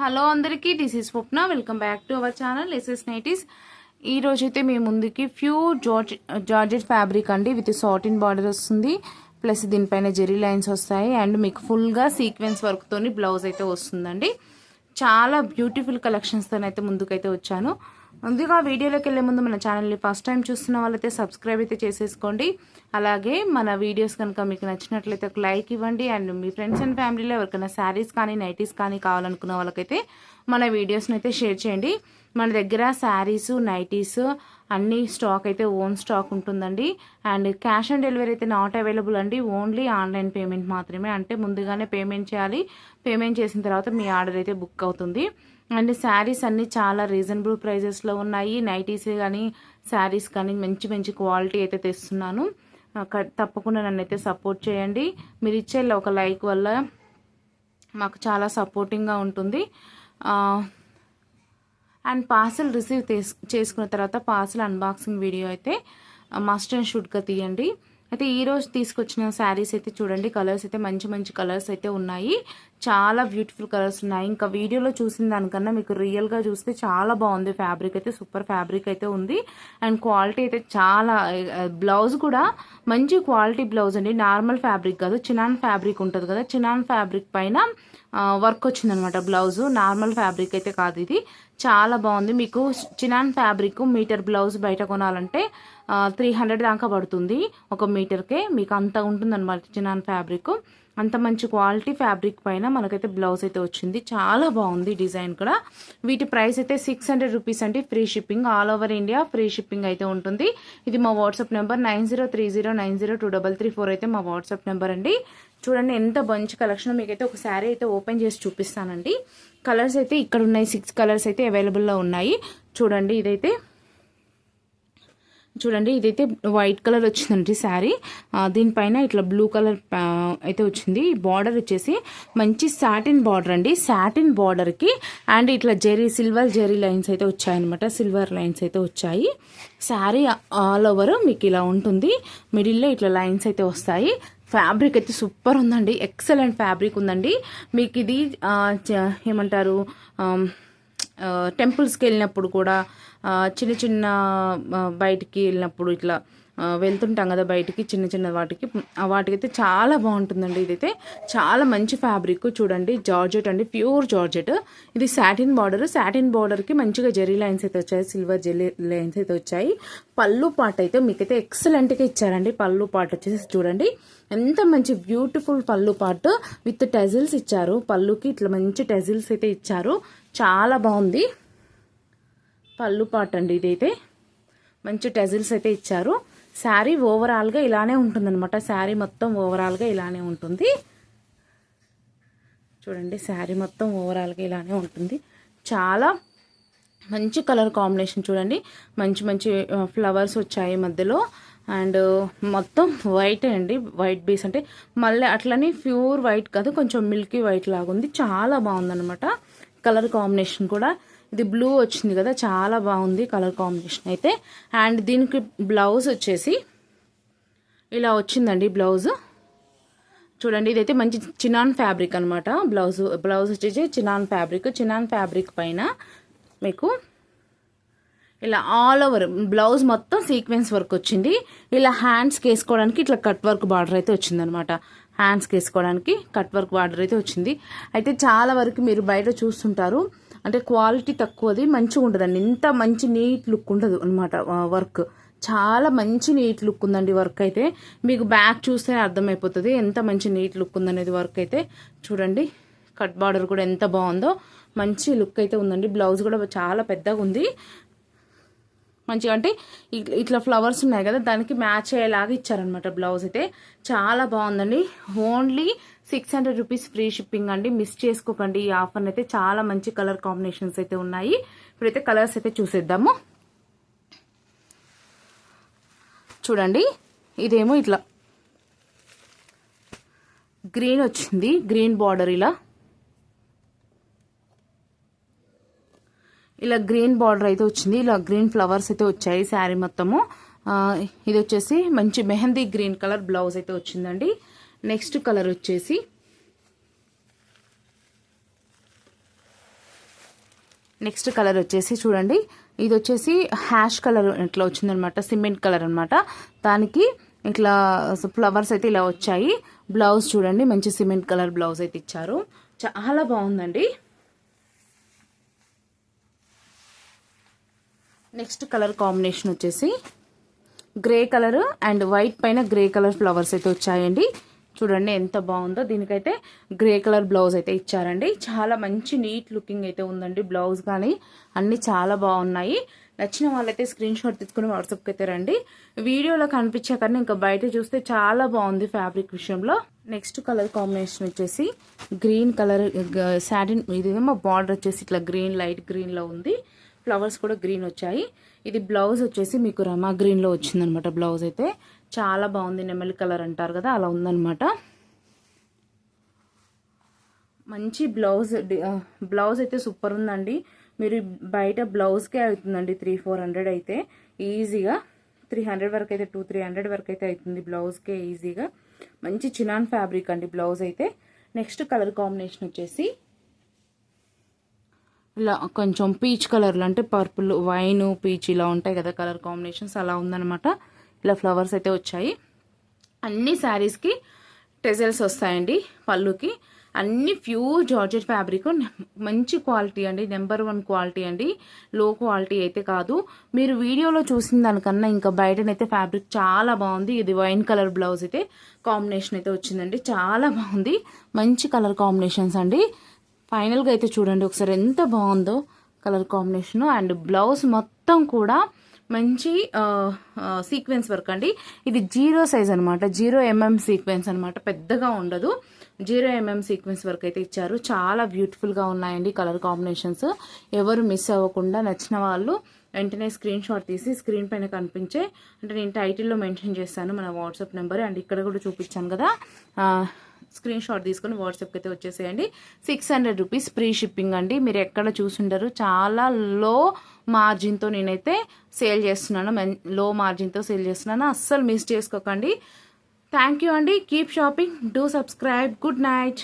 Hello అందరికీ, this is Swapna. Welcome back to our channel SS nighties. ఈ రోజైతే మీ ముందుకి ప్యూర్ జార్జెట్ ఫ్యాబ్రిక్ అండి, విత్ సాటిన్ బార్డర్ వస్తుంది. ప్లస్ దీనిపైన జెరీ లైన్స్ వస్తాయి అండ్ మీకు ఫుల్గా సీక్వెన్స్ వర్క్తోని బ్లౌజ్ అయితే వస్తుందండి. చాలా బ్యూటిఫుల్ కలెక్షన్స్తో అయితే ముందుకైతే వచ్చాను. ముందుగా వీడియోలోకి వెళ్ళే ముందు మన ఛానల్ని ఫస్ట్ టైం చూస్తున్న వాళ్ళైతే సబ్స్క్రైబ్ అయితే చేసేసుకోండి. అలాగే మన వీడియోస్ కనుక మీకు నచ్చినట్లయితే ఒక లైక్ ఇవ్వండి. అండ్ మీ ఫ్రెండ్స్ అండ్ ఫ్యామిలీలో ఎవరికైనా శారీస్ కానీ నైటీస్ కానీ కావాలనుకున్న వాళ్ళకైతే మన వీడియోస్ని అయితే షేర్ చేయండి. మన దగ్గర శారీస్ నైటీస్ అన్ని స్టాక్ అయితే ఓన్ స్టాక్ ఉంటుందండి. అండ్ క్యాష్ ఆన్ డెలివరీ అయితే నాట్ అవైలబుల్ అండి. ఓన్లీ ఆన్లైన్ పేమెంట్ మాత్రమే. అంటే ముందుగానే పేమెంట్ చేయాలి. పేమెంట్ చేసిన తర్వాత మీ ఆర్డర్ అయితే బుక్ అవుతుంది. అండ్ శారీస్ అన్నీ చాలా రీజనబుల్ ప్రైజెస్లో ఉన్నాయి. నైటీస్ కానీ శారీస్ కానీ మంచి మంచి క్వాలిటీ అయితే తెస్తున్నాను. తప్పకుండా నన్ను అయితే సపోర్ట్ చేయండి. మీరు ఇచ్చే ఒక లైక్ వల్ల మాకు చాలా సపోర్టింగ్గా ఉంటుంది. అండ్ పార్సల్ రిసీవ్ చేసుకున్న తర్వాత పార్సల్ అన్బాక్సింగ్ వీడియో అయితే మస్ట్ అండ్ షుడ్గా తీయండి. అయితే ఈరోజు తీసుకొచ్చిన శారీస్ అయితే చూడండి, కలర్స్ అయితే మంచి మంచి కలర్స్ అయితే ఉన్నాయి. చాలా బ్యూటిఫుల్ కలర్స్ ఉన్నాయి. ఇంకా వీడియోలో చూసిన దానికన్నా మీకు రియల్గా చూస్తే చాలా బాగుంది. ఫ్యాబ్రిక్ అయితే సూపర్ ఫ్యాబ్రిక్ అయితే ఉంది. అండ్ క్వాలిటీ అయితే చాలా, బ్లౌజ్ కూడా మంచి క్వాలిటీ బ్లౌజ్ అండి. నార్మల్ ఫ్యాబ్రిక్ కాదు, చినాన్ ఫ్యాబ్రిక్ ఉంటుంది కదా, చినాన్ ఫ్యాబ్రిక్ పైన వర్క్ వచ్చిందనమాట బ్లౌజ్. నార్మల్ ఫ్యాబ్రిక్ అయితే కాదు, ఇది చాలా బాగుంది. మీకు చినాన్ ఫ్యాబ్రిక్ మీటర్ బ్లౌజ్ బయట కొనాలంటే 300 దాకా పడుతుంది ఒక మీటర్కే. మీకు అంత ఉంటుందన్నమాట చినాన్ ఫ్యాబ్రిక్. అంత మంచి క్వాలిటీ ఫ్యాబ్రిక్ పైన మనకైతే బ్లౌజ్ అయితే వచ్చింది. చాలా బాగుంది డిజైన్ కూడా. వీటి ప్రైస్ అయితే 600 రూపీస్ అండి. Free shipping, all over India free shipping అయితే ఉంటుంది. ఇది మా వాట్సాప్ నెంబర్ 9030902334 అయితే మా వాట్సాప్ నెంబర్ అండి. చూడండి ఎంత మంచి కలెక్షన్. మీకైతే ఒక శారీ అయితే ఓపెన్ చేసి చూపిస్తానండి. కలర్స్ అయితే ఇక్కడ ఉన్నాయి, 6 కలర్స్ అయితే అవైలబుల్లో ఉన్నాయి. చూడండి ఇదైతే వైట్ కలర్ వచ్చిందండి శారీ. దీనిపైన ఇట్లా బ్లూ కలర్ అయితే వచ్చింది. బార్డర్ వచ్చేసి మంచి సాటిన్ బార్డర్ అండి. సాటిన్ బార్డర్కి అండ్ ఇట్లా సిల్వర్ జెరీ లైన్స్ అయితే వచ్చాయన్నమాట. సిల్వర్ లైన్స్ అయితే వచ్చాయి. శారీ ఆల్ ఓవర్ మీకు ఇలా ఉంటుంది. మిడిల్లో ఇట్లా లైన్స్ అయితే వస్తాయి. ఫ్యాబ్రిక్ అయితే సూపర్ ఉందండి. ఎక్సలెంట్ ఫ్యాబ్రిక్ ఉందండి. మీకు ఇది ఏమంటారు, టెంపుల్స్కి వెళ్ళినప్పుడు కూడా, చిన్న చిన్న బయటికి వెళ్ళినప్పుడు ఇట్లా వెళ్తుంటాం కదా బయటికి, చిన్న చిన్న వాటికైతే చాలా బాగుంటుందండి. ఇదైతే చాలా మంచి ఫ్యాబ్రిక్. చూడండి జార్జెట్ అండి, ప్యూర్ జార్జెట్. ఇది సాటిన్ బార్డర్. సాటిన్ బార్డర్కి మంచిగా జెరీ లైన్స్ అయితే వచ్చాయి, సిల్వర్ జెరీ లైన్స్ అయితే వచ్చాయి. పళ్ళు పాట అయితే మీకైతే ఎక్సలెంట్గా ఇచ్చారండి. పళ్ళు పాట వచ్చేసి చూడండి ఎంత మంచి బ్యూటిఫుల్ పళ్ళు పాటు విత్ టెజిల్స్ ఇచ్చారు. పళ్ళుకి ఇట్లా మంచి టెజిల్స్ అయితే ఇచ్చారు. చాలా బాగుంది పళ్ళు పాట అండి. ఇదైతే మంచి టెజిల్స్ అయితే ఇచ్చారు. శారీ ఓవరాల్గా ఇలానే ఉంటుందన్నమాట. శారీ మొత్తం ఓవరాల్గా ఇలానే ఉంటుంది. చూడండి శారీ మొత్తం ఓవరాల్గా ఇలానే ఉంటుంది. చాలా మంచి కలర్ కాంబినేషన్. చూడండి మంచి మంచి ఫ్లవర్స్ వచ్చాయి మధ్యలో. అండ్ మొత్తం వైట్ అండి, వైట్ బేస్ అంటే మళ్ళీ అట్లనే ప్యూర్ వైట్ కాదు, కొంచెం మిల్కీ వైట్ లాగా ఉంది. చాలా బాగుందన్నమాట కలర్ కాంబినేషన్ కూడా. ఇది బ్లూ వచ్చింది కదా, చాలా బాగుంది కలర్ కాంబినేషన్ అయితే. అండ్ దీనికి బ్లౌజ్ వచ్చేసి ఇలా వచ్చిందండి. బ్లౌజ్ చూడండి, ఇదైతే మంచి చినాన్ ఫ్యాబ్రిక్ అనమాట. బ్లౌజ్ వచ్చేసి చినాన్ ఫ్యాబ్రిక్ పైన మీకు ఇలా ఆల్ ఓవర్ బ్లౌజ్ మొత్తం సీక్వెన్స్ వర్క్ వచ్చింది. ఇలా హ్యాండ్స్కి వేసుకోవడానికి ఇట్లా కట్ వర్క్ బార్డర్ అయితే వచ్చిందనమాట. హ్యాండ్స్కి వేసుకోవడానికి కట్ వర్క్ బార్డర్ అయితే వచ్చింది. అయితే చాలా వరకు మీరు బయట చూస్తుంటారు, అంటే క్వాలిటీ తక్కువది, మంచిగా ఉంటుందండి. ఇంత మంచి నీట్ లుక్ ఉండదు అనమాట వర్క్. చాలా మంచి నీట్ లుక్ ఉందండి వర్క్ అయితే. మీకు బ్యాక్ చూస్తేనే అర్థమైపోతుంది ఎంత మంచి నీట్ లుక్ ఉందనేది వర్క్ అయితే. చూడండి కట్ బార్డర్ కూడా ఎంత బాగుందో, మంచి లుక్ అయితే ఉందండి. బ్లౌజ్ కూడా చాలా పెద్దగా ఉంది మంచిగా. అంటే ఇట్లా ఫ్లవర్స్ ఉన్నాయి కదా, దానికి మ్యాచ్ అయ్యేలాగా ఇచ్చారనమాట బ్లౌజ్ అయితే. చాలా బాగుందండి. ఓన్లీ 600 రూపీస్ ఫ్రీ షిప్పింగ్ అండి. మిస్ చేసుకోకండి ఈ ఆఫర్ని అయితే. చాలా మంచి కలర్ కాంబినేషన్స్ అయితే ఉన్నాయి. ఇప్పుడైతే కలర్స్ అయితే చూసేద్దాము. చూడండి ఇదేమో ఇట్లా గ్రీన్ వచ్చింది, గ్రీన్ బార్డర్. ఇలా గ్రీన్ బార్డర్ అయితే వచ్చింది. ఇలా గ్రీన్ ఫ్లవర్స్ అయితే వచ్చాయి శారీ మొత్తము. ఇది వచ్చేసి మంచి మెహందీ గ్రీన్ కలర్ బ్లౌజ్ అయితే వచ్చిందండి. నెక్స్ట్ కలర్ వచ్చేసి నెక్స్ట్ కలర్ వచ్చేసి చూడండి, ఇది వచ్చేసి హ్యాష్ కలర్ ఇట్లా వచ్చిందనమాట, సిమెంట్ కలర్ అనమాట. దానికి ఇట్లా ఫ్లవర్స్ అయితే ఇలా వచ్చాయి. బ్లౌజ్ చూడండి, మంచి సిమెంట్ కలర్ బ్లౌజ్ అయితే ఇచ్చారు. చాలా బాగుందండి. నెక్స్ట్ కలర్ కాంబినేషన్ వచ్చేసి గ్రే కలర్ అండ్ వైట్ పైన గ్రే కలర్ ఫ్లవర్స్ అయితే వచ్చాయండి. చూడండి ఎంత బాగుందో. దీనికైతే గ్రే కలర్ బ్లౌజ్ అయితే ఇచ్చారండి. చాలా మంచి నీట్ లుకింగ్ అయితే ఉందండి. బ్లౌజ్ కానీ అన్నీ చాలా బాగున్నాయి. నచ్చిన వాళ్ళైతే స్క్రీన్ షాట్ తీసుకుని వాట్సాప్కి అయితే రండి. వీడియోలో కనిపించే కన్నా ఇంకా బయట చూస్తే చాలా బాగుంది ఫ్యాబ్రిక్ విషయంలో. నెక్స్ట్ కలర్ కాంబినేషన్ వచ్చేసి గ్రీన్ కలర్ సాటిన్, ఇదేమో బార్డర్ వచ్చేసి ఇట్లా గ్రీన్, లైట్ గ్రీన్లో ఉంది. ఫ్లవర్స్ కూడా గ్రీన్ వచ్చాయి. ఇది బ్లౌజ్ వచ్చేసి మీకు రమా గ్రీన్లో వచ్చిందనమాట. బ్లౌజ్ అయితే చాలా బాగుంది. నెమలి కలర్ అంటారు కదా, అలా ఉందనమాట. మంచి బ్లౌజ్ అయితే సూపర్ ఉందండి. మీరు బయట బ్లౌజ్కే అవుతుందండి 300-400 అయితే ఈజీగా. 300 వరకు అయితే 200-300 వరకు అయితే అవుతుంది బ్లౌజ్కే ఈజీగా. మంచి చినాన్ ఫ్యాబ్రిక్ అండి బ్లౌజ్ అయితే. నెక్స్ట్ కలర్ కాంబినేషన్ వచ్చేసి ఇలా కొంచెం పీచ్ కలర్లో, అంటే పర్పుల్, వైన్, పీచ్ ఇలా ఉంటాయి కదా కలర్ కాంబినేషన్స్, అలా ఉందన్నమాట. ఇలా ఫ్లవర్స్ అయితే వచ్చాయి. అన్ని శారీస్కి టెజల్స్ వస్తాయండి పళ్ళుకి. అన్ని ప్యూర్ జార్జెట్ ఫ్యాబ్రిక్, మంచి క్వాలిటీ అండి, నెంబర్ 1 క్వాలిటీ అండి. లో క్వాలిటీ అయితే కాదు. మీరు వీడియోలో చూసిన దానికన్నా ఇంకా బయటనైతే ఫ్యాబ్రిక్ చాలా బాగుంది. ఇది వైన్ కలర్ బ్లౌజ్ అయితే కాంబినేషన్ అయితే వచ్చిందండి. చాలా బాగుంది. మంచి కలర్ కాంబినేషన్స్ అండి. ఫైనల్గా అయితే చూడండి ఒకసారి ఎంత బాగుందో కలర్ కాంబినేషన్. అండ్ బ్లౌజ్ మొత్తం కూడా మంచి సీక్వెన్స్ వర్క్ అండి. ఇది 0 సైజ్ అనమాట, 0 mm సీక్వెన్స్ అనమాట, పెద్దగా ఉండదు. 0 mm సీక్వెన్స్ వర్క్ అయితే ఇచ్చారు. చాలా బ్యూటిఫుల్గా ఉన్నాయండి కలర్ కాంబినేషన్స్. ఎవరు మిస్ అవ్వకుండా నచ్చిన వాళ్ళు వెంటనే స్క్రీన్ షాట్ తీసి స్క్రీన్ పైన కనిపించే, అంటే నేను టైటిల్లో మెన్షన్ చేస్తాను మన వాట్సాప్ నెంబర్, అండ్ ఇక్కడ కూడా చూపించాను కదా, స్క్రీన్ షాట్ తీసుకొని వాట్సాప్కి అయితే వచ్చేసేయండి. 600 రూపీస్ ఫ్రీ షిప్పింగ్ అండి. మీరు ఎక్కడ చూసుంటారు, చాలా లో మార్జిన్తో నేనైతే సేల్ చేస్తున్నాను. లో మార్జిన్తో సేల్ చేస్తున్నాను. అస్సలు మిస్ చేసుకోకండి. థ్యాంక్ యూ అండి. Keep shopping, do subscribe. Good night.